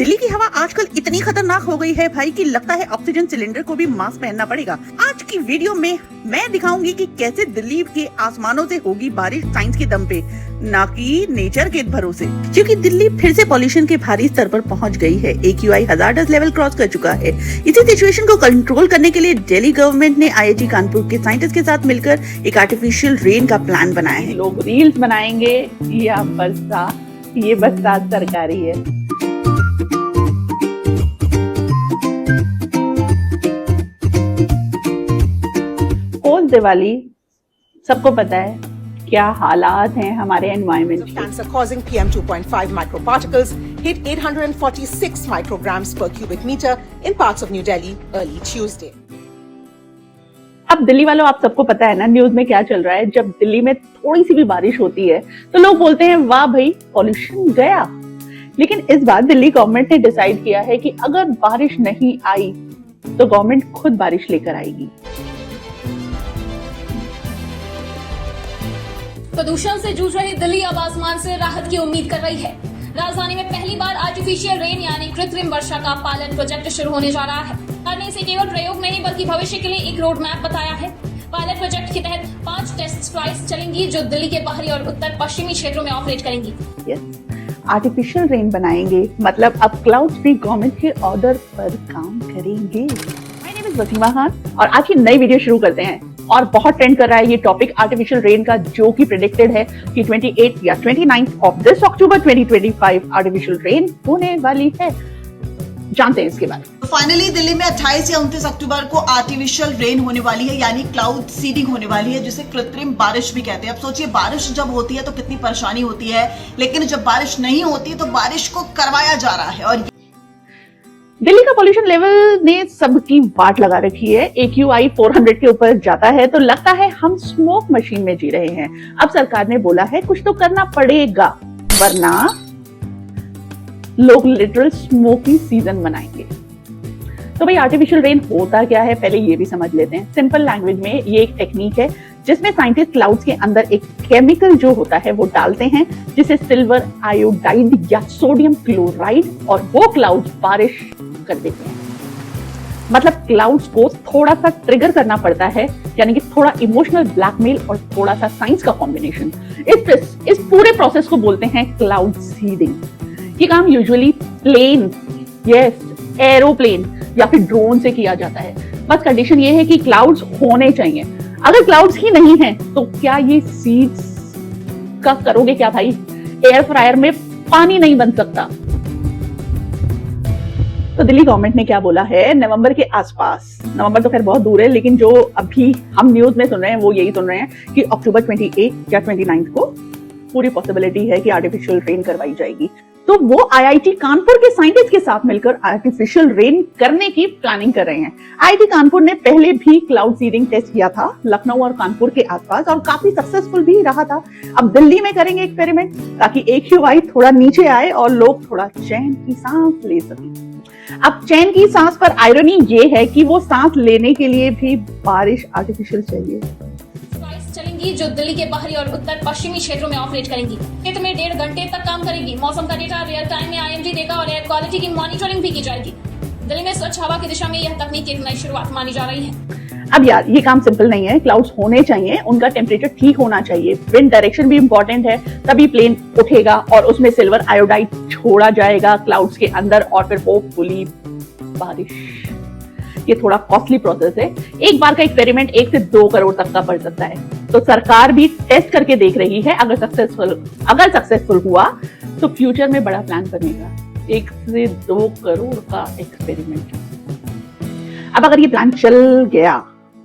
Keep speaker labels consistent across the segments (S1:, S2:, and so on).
S1: दिल्ली की हवा आजकल इतनी खतरनाक हो गई है भाई कि लगता है ऑक्सीजन सिलेंडर को भी मास्क पहनना पड़ेगा। आज की वीडियो में मैं दिखाऊंगी कि कैसे दिल्ली के आसमानों से होगी बारिश साइंस के दम पे, ना कि नेचर के भरोसे। क्योंकि दिल्ली फिर से पॉल्यूशन के भारी स्तर पर पहुंच गई है। AQI हजार्डस लेवल क्रॉस कर चुका है। इसी सिचुएशन को कंट्रोल करने के लिए दिल्ली गवर्नमेंट ने IIT कानपुर के साइंटिस्ट के साथ मिलकर एक आर्टिफिशियल रेन का प्लान बनाया है।
S2: लोग रील्स बनाएंगे या बरसात, ये बरसात सरकारी है। पोस्ट दिवाली सबको पता है क्या हालात हैं हमारे एनवायरमेंट के।
S3: Cancer causing PM2.5 microparticles hit 846 micrograms per cubic meter in parts of New Delhi early Tuesday.
S2: अब दिल्ली वालों, आप सबको पता है ना न्यूज में क्या चल रहा है। जब दिल्ली में थोड़ी सी भी बारिश होती है तो लोग बोलते हैं वाह भाई पॉल्यूशन गया। लेकिन इस बार दिल्ली गवर्नमेंट ने डिसाइड किया है कि अगर बारिश नहीं आई तो गवर्नमेंट खुद बारिश लेकर आएगी।
S4: प्रदूषण से जूझ रही दिल्ली अब आसमान से राहत की उम्मीद कर रही है। राजधानी में पहली बार आर्टिफिशियल रेन यानी कृत्रिम वर्षा का पायलट प्रोजेक्ट शुरू होने जा रहा है। सरकार ने इसे केवल प्रयोग में नहीं बल्कि भविष्य के लिए एक रोड मैप बताया है। पायलट प्रोजेक्ट के तहत 5 टेस्ट फ्लाइट्स चलेंगी जो दिल्ली के बाहरी और उत्तर पश्चिमी क्षेत्रों में ऑपरेट करेंगी।
S2: आर्टिफिशियल रेन बनाएंगे मतलब अब क्लाउड्स भी गवर्नमेंट के ऑर्डर पर काम करेंगे। माय नेम इज वसीमा खान और आज की नई वीडियो शुरू करते हैं। और बहुत ट्रेंड कर रहा है ये टॉपिक आर्टिफिशियल रेन का, जो कि प्रेडिक्टेड है कि 28 या 29 of this October 2025 artificial rain होने वाली है। जानते हैं इसके बारे में।
S5: फाइनली दिल्ली में 28 या 29 अक्टूबर को आर्टिफिशियल रेन होने वाली है, यानी क्लाउड सीडिंग होने वाली है, जिसे कृत्रिम बारिश भी कहते हैं। अब सोचिए बारिश जब होती है तो कितनी परेशानी होती है, लेकिन जब बारिश नहीं होती तो बारिश को करवाया जा रहा है। और
S2: दिल्ली का पॉल्यूशन लेवल ने सबकी वाट लगा रखी है। AQI 400 के ऊपर जाता है तो लगता है हम स्मोक मशीन में जी रहे हैं। अब सरकार ने बोला है कुछ तो करना पड़ेगा, वरना लोग लिटरल स्मोकी सीजन मनाएंगे। तो भाई आर्टिफिशियल रेन होता क्या है, पहले ये भी समझ लेते हैं। सिंपल लैंग्वेज में ये एक टेक्निक है जिसमें साइंटिस्ट क्लाउड्स के अंदर एक केमिकल जो होता है वो डालते हैं, जिसे सिल्वर आयोडाइड या सोडियम क्लोराइड, और वो क्लाउड्स बारिश कर देते हैं। मतलब क्लाउड्स को थोड़ा सा ट्रिगर करना पड़ता है, यानी कि थोड़ा इमोशनल ब्लैकमेल और थोड़ा सा साइंस का कॉम्बिनेशन। इस पूरे प्रोसेस को बोलते हैं क्लाउड सीडिंग। ये काम यूजुअली प्लेन, एरोप्लेन या फिर ड्रोन से किया जाता है। बस कंडीशन ये है कि क्लाउड्स होने चाहिए। अगर क्लाउड्स ही नहीं है तो क्या ये सीड्स का करोगे क्या भाई? एयर फ्रायर में पानी नहीं बन सकता। तो दिल्ली गवर्नमेंट ने क्या बोला है, नवंबर के आसपास, नवंबर तो खैर बहुत दूर है, लेकिन जो अभी हम न्यूज में सुन रहे हैं वो यही सुन रहे हैं कि अक्टूबर 28 या 29 को पूरी पॉसिबिलिटी है कि आर्टिफिशियल रेन करवाई जाएगी। तो वो IIT कानपुर के साइंटिस्ट के साथ मिलकर आर्टिफिशियल रेन करने की प्लानिंग कर रहे हैं। IIT कानपुर ने पहले भी क्लाउड सीडिंग टेस्ट किया था लखनऊ और कानपुर के आसपास, और काफी सक्सेसफुल भी रहा था। अब दिल्ली में करेंगे एक्सपेरिमेंट ताकि AQI थोड़ा नीचे आए और लोग थोड़ा चैन की सांस ले सकें। अब चैन की सांस पर आयरनी ये है कि वो सांस लेने के लिए भी बारिश आर्टिफिशियल चाहिए।
S4: चलेंगी जो दिल्ली के बाहरी और उत्तर पश्चिमी क्षेत्रों में ऑपरेट करेंगी। क्षेत्र में 1.5 घंटे तक काम करेगी। मौसम का डेटा रियल टाइम में IMD देगा और एयर क्वालिटी की मॉनिटरिंग भी की जाएगी। दिल्ली में स्वच्छ हवा की दिशा में यह तकनीक एक नई शुरुआत मानी जा रही है।
S2: अब यार ये काम सिंपल नहीं है। क्लाउड्स होने चाहिए, उनका टेम्परेचर ठीक होना चाहिए, विंड डायरेक्शन भी इंपॉर्टेंट है, तभी प्लेन उठेगा और उसमें सिल्वर आयोडाइड छोड़ा जाएगा क्लाउड्स के अंदर और फिर होपफुली बारिश। ये थोड़ा कॉस्टली प्रोसेस है। एक बार का एक्सपेरिमेंट 1 से 2 करोड़ तक का पड़ सकता है। तो सरकार भी टेस्ट करके देख रही है। अगर सक्सेसफुल हुआ तो फ्यूचर में बड़ा प्लान करने का 1 से 2 करोड़ का एक्सपेरिमेंट। अब अगर ये प्लान चल गया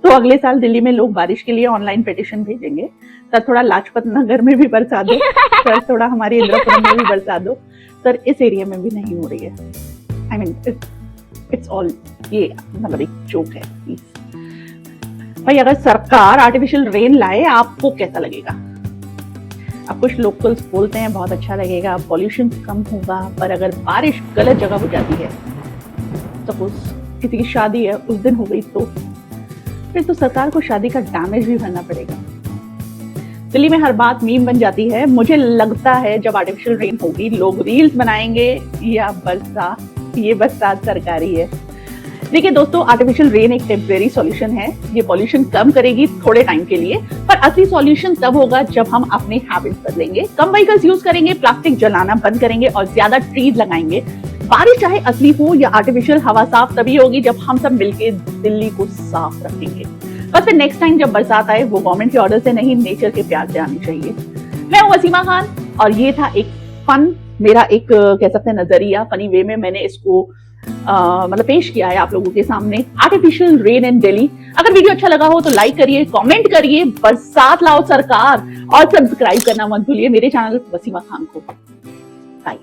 S2: तो अगले साल दिल्ली में लोग बारिश के लिए ऑनलाइन पिटीशन भेजेंगे। सर थोड़ा लाजपत नगर में भी बरसा दो, सर थोड़ा हमारे इंद्रपुरम में भी बरसा दो, सर इस एरिया में भी नहीं हो रही है। आई मीन इट्स ऑल, ये मतलब एक जोक है प्लीज। भाई अगर सरकार आर्टिफिशियल रेन लाए आपको कैसा लगेगा? अब कुछ लोकल्स बोलते हैं बहुत अच्छा लगेगा, पॉल्यूशन कम होगा, पर अगर बारिश गलत जगह हो जाती है, सपोज किसी की शादी है उस दिन हो गई, तो फिर तो सरकार को शादी का डैमेज भी भरना पड़ेगा। दिल्ली में हर बात मीम बन जाती है। मुझे लगता है जब आर्टिफिशियल रेन होगी लोग रील्स बनाएंगे या बरसात, ये बरसात सरकारी है। देखिए दोस्तों, आर्टिफिशियल रेन एक टेम्परेरी सॉल्यूशन है। ये पॉल्यूशन कम करेगी थोड़े टाइम के लिए, पर असली सॉल्यूशन तब होगा जब हम अपने हैबिट्स बदलेंगे, कम व्हीकल्स यूज करेंगे, प्लास्टिक जलाना बंद करेंगे और ज्यादा ट्रीज लगाएंगे। बारिश चाहे असली हो या आर्टिफिशियल, हवा साफ तभी होगी जब हम सब मिलके दिल्ली को साफ रखेंगे। बस फिर नेक्स्ट टाइम जब बरसात आए वो गवर्नमेंट के ऑर्डर से नहीं, नेचर के प्यार से आनी चाहिए। मैं हूं वसीमा खान और ये था एक फन, मेरा एक कह सकते हैं नजरिया, फनी वे में मैंने इसको मतलब पेश किया है आप लोगों के सामने, आर्टिफिशियल रेन इन दिल्ली। अगर वीडियो अच्छा लगा हो तो लाइक करिए, कमेंट करिए, बरसात लाओ सरकार, और सब्सक्राइब करना मत भूलिए मेरे चैनल वसीमा खान को। बाय।